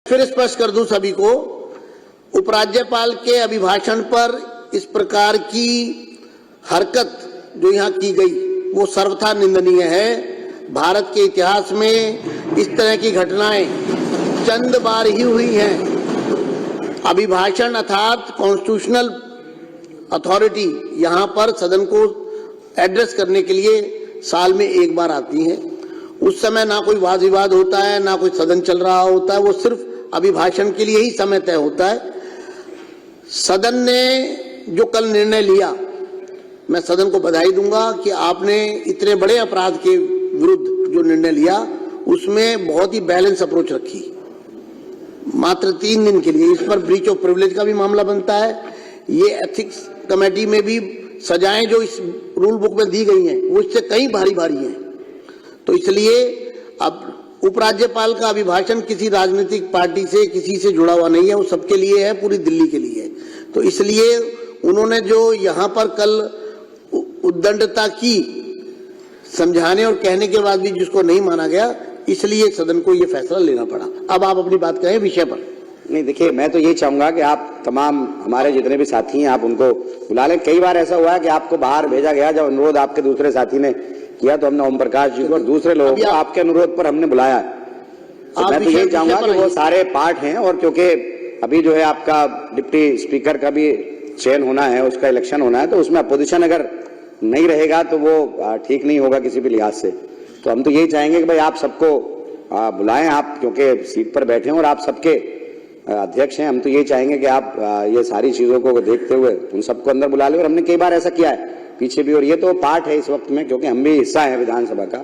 फिर स्पष्ट कर दूं सभी को, उपराज्यपाल के अभिभाषण पर इस प्रकार की हरकत जो यहाँ की गई वो सर्वथा निंदनीय है। भारत के इतिहास में इस तरह की घटनाएं चंद बार ही हुई हैं। अभिभाषण अर्थात कॉन्स्टिट्यूशनल अथॉरिटी यहाँ पर सदन को एड्रेस करने के लिए साल में एक बार आती है। उस समय ना कोई वाद विवाद होता है, ना कोई सदन चल रहा होता है, वो सिर्फ अभिभाषण के लिए ही समय तय होता है। सदन ने जो कल निर्णय लिया, मैं सदन को बधाई दूंगा कि आपने इतने बड़े अपराध के विरुद्ध जो निर्णय लिया उसमें बहुत ही बैलेंस अप्रोच रखी। मात्र 3 दिन के लिए इस पर ब्रीच ऑफ प्रिविलेज का भी मामला बनता है। ये एथिक्स कमेटी में भी सजाएं जो इस रूल बुक में दी गई हैं वो इससे कहीं भारी भारी हैं। तो इसलिए अब उपराज्यपाल का अभिभाषण किसी राजनीतिक पार्टी से किसी से जुड़ा हुआ नहीं है, वो सबके लिए है, पूरी दिल्ली के लिए है। तो इसलिए उन्होंने जो यहाँ पर कल उद्दंडता की, समझाने और कहने के बाद भी जिसको नहीं माना गया, इसलिए सदन को ये फैसला लेना पड़ा। अब आप अपनी बात कहें विषय पर। नहीं, देखिए, मैं तो यही चाहूंगा कि आप तमाम हमारे जितने भी साथी हैं आप उनको बुला लें। कई बार ऐसा हुआ है कि आपको बाहर भेजा गया, जब अनुरोध आपके दूसरे साथी ने किया तो हमने ओम प्रकाश जी को और दूसरे लोगों को आपके अनुरोध पर हमने बुलाया। तो मैं तो यही चाहूंगा कि वो सारे पार्ट हैं, और क्योंकि अभी जो है आपका डिप्टी स्पीकर का भी चयन होना है, उसका इलेक्शन होना है, तो उसमें अपोजिशन अगर नहीं रहेगा तो वो ठीक नहीं होगा किसी भी लिहाज से। तो हम तो यही चाहेंगे कि भाई आप सबको बुलाएं, आप क्योंकि सीट पर बैठे हैं और आप सबके अध्यक्ष हैं। हम तो यही चाहेंगे कि आप ये सारी चीजों को देखते हुए उन सबको अंदर बुला लें। और हमने कई बार ऐसा किया है पीछे भी, और ये तो पार्ट है इस वक्त में, क्योंकि हम भी हिस्सा है विधानसभा का।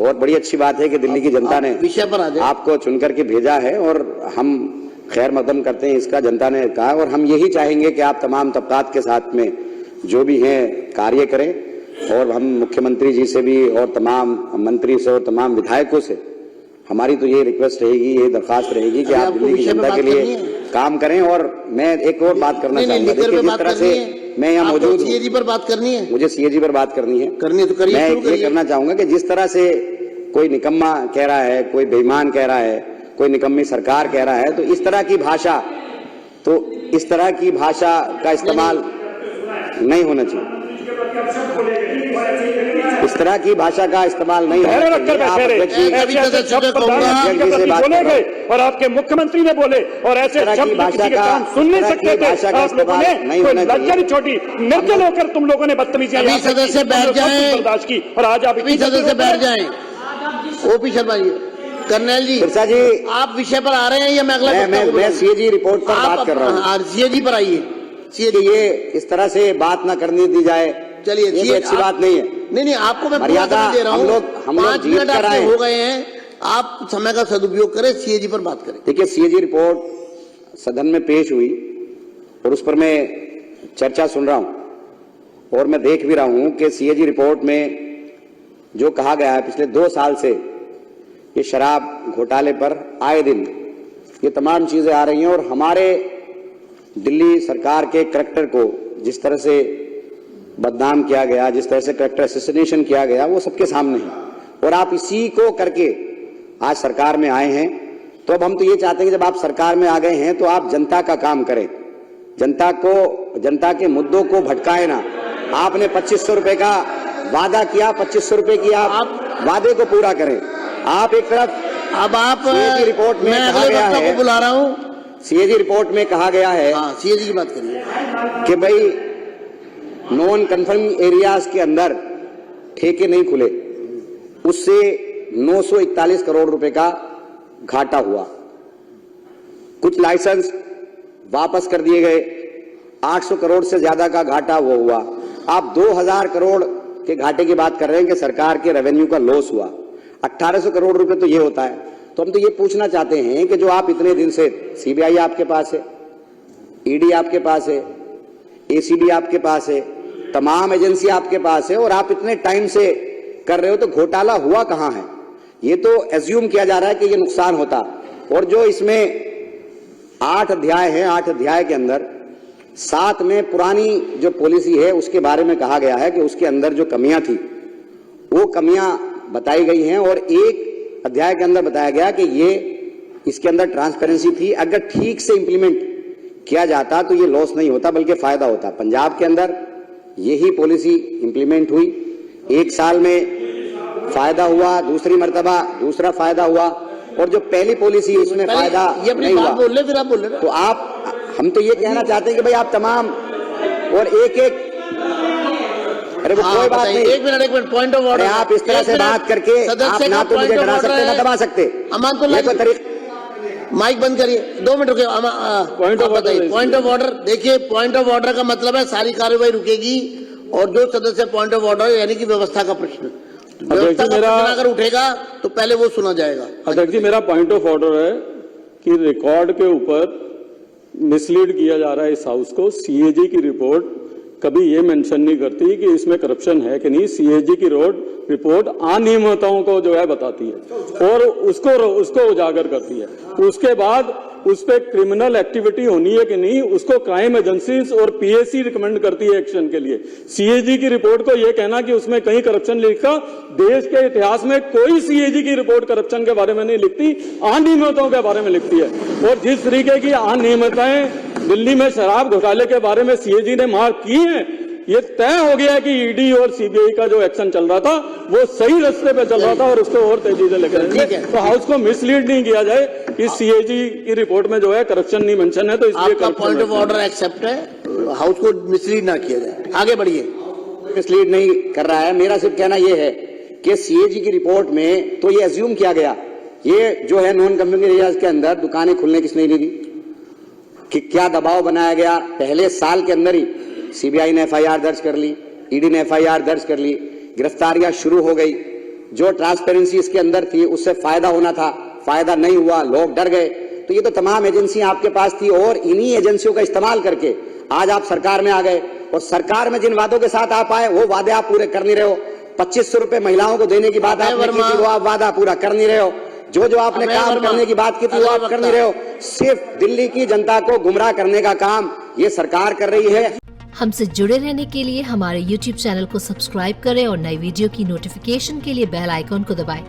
और बड़ी अच्छी बात है कि दिल्ली की जनता ने विषय पर आपको चुन करके भेजा है, और हम खैर मकदम करते हैं इसका, जनता ने कहा। और हम यही चाहेंगे कि आप तमाम तबकात के साथ में जो भी हैं कार्य करें, और हम मुख्यमंत्री जी से भी और तमाम मंत्री से और तमाम विधायकों से हमारी तो ये रिक्वेस्ट रहेगी, ये दरखास्त रहेगी कि आप दिल्ली की जनता के लिए काम करें। और मैं एक और बात करना चाहूंगा, जिस तरह से मैं यहाँ मौजूद हूँ, सीएजी पर बात करनी है, मुझे सीएजी पर बात करनी है तो करिए। मैं ये करना चाहूंगा कि जिस तरह से कोई निकम्मा कह रहा है, कोई बेईमान कह रहा है, कोई निकम्मी सरकार कह रहा है, तो इस तरह की भाषा का इस्तेमाल नहीं होना चाहिए। इस तरह की भाषा का इस्तेमाल नहीं होना चाहिए। और आपके मुख्यमंत्री ने बोले और ऐसे भाषा का सुन नहीं सकते थे आप लोगों ने, लज्जा नहीं छोटी, निर्जल होकर तुम लोगों ने बदतमीजियां सदस्य बैठ जाएं बर्दाश्त की, और आज आप सदस्य बैठ जाएं। ओपी शर्मा जी, कर्नल जी, बिरसा जी, आप विषय पर आ रहे हैं या मैं अगला? मैं सीएजी रिपोर्ट पर बात कर रहा हूँ। सीएजी पर आइए। ये इस तरह से बात ना करने दी जाए, चलिए, ये अच्छी बात नहीं है। नहीं, आपको मैं मर्यादा दे रहा हूँ। हम लोग 5 मिनट आपके हो गए हैं, आप समय का सदुपयोग करें, सीएजी पर बात करें। देखिए, सीएजी रिपोर्ट सदन में पेश हुई और उस पर मैं चर्चा सुन रहा हूं, और मैं देख भी रहा हूं कि सीएजी रिपोर्ट में जो कहा गया है पिछले 2 साल से ये शराब घोटाले पर आए दिन ये तमाम चीजें आ रही हैं, और हमारे दिल्ली सरकार के करैक्टर को जिस तरह से बदनाम किया गया, जिस तरह से करैक्टर असैसिनेशन किया गया, वो सबके सामने है। और आप इसी को करके आज सरकार में आए हैं। तो अब हम तो ये चाहते हैं कि जब आप सरकार में आ गए हैं तो आप जनता का काम करें, जनता के मुद्दों को भटकाए ना। आपने 2500 रुपए का वादा किया, 2500 रुपए की आप वादे को पूरा करें। आप एक तरफ, अब आप सीएजी रिपोर्ट में कहा गया है, बुला रहा हूं, सीएजी रिपोर्ट में कहा गया है, सीएजी की बात करिए, कि भाई नॉन कन्फर्मिंग एरियाज के अंदर ठेके नहीं खुले, उससे 941 करोड़ रुपए का घाटा हुआ। कुछ लाइसेंस वापस कर दिए गए, 800 करोड़ से ज्यादा का घाटा वो हुआ। आप 2000 करोड़ के घाटे की बात कर रहे हैं कि सरकार के रेवेन्यू का लॉस हुआ। 1800 करोड़ रुपए तो ये होता है। तो हम तो ये पूछना चाहते हैं कि जो आप इतने दिन से, सीबीआई आपके पास है, ईडी आपके पास है, एसीबी आपके पास है, तमाम एजेंसी आपके पास है, और आप इतने टाइम से कर रहे हो, तो घोटाला हुआ कहां है? ये तो एज्यूम किया जा रहा है कि ये नुकसान होता। और जो इसमें 8 अध्याय हैं, 8 अध्याय के अंदर 7 में पुरानी जो पॉलिसी है उसके बारे में कहा गया है कि उसके अंदर जो कमियां थी वो कमियां बताई गई हैं, और एक अध्याय के अंदर बताया गया कि ये इसके अंदर ट्रांसपेरेंसी थी। अगर ठीक से इंप्लीमेंट किया जाता तो ये लॉस नहीं होता बल्कि फायदा होता। पंजाब के अंदर यही पॉलिसी इंप्लीमेंट हुई, 1 साल में फायदा हुआ, दूसरी मर्तबा दूसरा फायदा हुआ, और जो पहली पॉलिसी उसमें फायदा नहीं हुआ। बोल ले, फिर आप बोल ले। तो हम तो ये कहना चाहते हैं कि भाई आप तमाम और एक अरे वो कोई बात नहीं, एक मिनट पॉइंट ऑफ ऑर्डर। आप इस तरह से बात करके आप ना तो मुझे डरा सकते ना दबा सकते। अमान तो माइक बंद करिए, 2 मिनट रुके। पॉइंट ऑफ ऑर्डर देखिए, पॉइंट ऑफ ऑर्डर का मतलब है सारी कार्रवाई रुकेगी और जो सदस्य पॉइंट ऑफ ऑर्डर यानी कि व्यवस्था का प्रश्न, व्यवस्था का प्रश्न अगर उठेगा तो पहले वो सुना जाएगा। अध्यक्ष जी, मेरा पॉइंट ऑफ ऑर्डर है कि रिकॉर्ड के ऊपर मिसलीड किया जा रहा है इस हाउस को। सीएजी की रिपोर्ट कभी ये मेंशन नहीं करती कि इसमें करप्शन है कि नहीं। सीएजी की रिपोर्ट अनियमितताओं को जो है बताती है और उसको उजागर करती है। उसके बाद उस पर क्रिमिनल एक्टिविटी होनी है कि नहीं, उसको क्राइम एजेंसीज और पीएसी रिकमेंड करती है एक्शन के लिए। सीएजी की रिपोर्ट को यह कहना कि उसमें कहीं करप्शन लिखा, देश के इतिहास में कोई सीएजी की रिपोर्ट करप्शन के बारे में नहीं लिखती, अनियमितताओं के बारे में लिखती है। और जिस तरीके की अनियमितताएं दिल्ली में शराब घोटाले के बारे में सीएजी ने मार्क की है, ये तय हो गया कि ईडी और सीबीआई का जो एक्शन चल रहा था वो सही रास्ते पे चल रहा था और उसको और तेजी से लेकर जाएंगे। तो हाउस को मिसलीड नहीं किया जाए कि सीएजी की रिपोर्ट में जो है करप्शन नहीं मेंशन है, तो इसलिए आपका पॉइंट ऑफ ऑर्डर एक्सेप्ट है, हाउस को मिसलीड ना किया जाए। आगे बढ़िए। मिसलीड नहीं कर रहा है, मेरा सिर्फ कहना यह है कि सीएजी की रिपोर्ट में तो ये अज्यूम किया गया, ये जो है नॉन कंफर्मिंग एरियाज के अंदर दुकानें खुलने किसने नहीं दी, कि क्या दबाव बनाया गया। पहले साल के अंदर ही सीबीआई ने एफआईआर दर्ज कर ली, ईडी ने एफआईआर दर्ज कर ली, गिरफ्तारियां शुरू हो गई। जो ट्रांसपेरेंसी इसके अंदर थी उससे फायदा होना था, फायदा नहीं हुआ, लोग डर गए। तो ये तो तमाम एजेंसियां आपके पास थी और इन्हीं एजेंसियों का इस्तेमाल करके आज आप सरकार में आ गए और सरकार में जिन वादों के साथ आप आए वो वादे आप पूरे कर नहीं रहे हो। 2500 रुपए महिलाओं को देने की बात आपने की थी, वो आप वादा पूरा कर नहीं रहे हो। जो आपने काम करने की बात की थी वो आप कर नहीं रहे हो। सिर्फ दिल्ली की जनता को गुमराह करने का काम ये सरकार कर रही है। हमसे जुड़े रहने के लिए हमारे YouTube चैनल को सब्सक्राइब करें और नई वीडियो की नोटिफिकेशन के लिए बेल आइकॉन को दबाएं।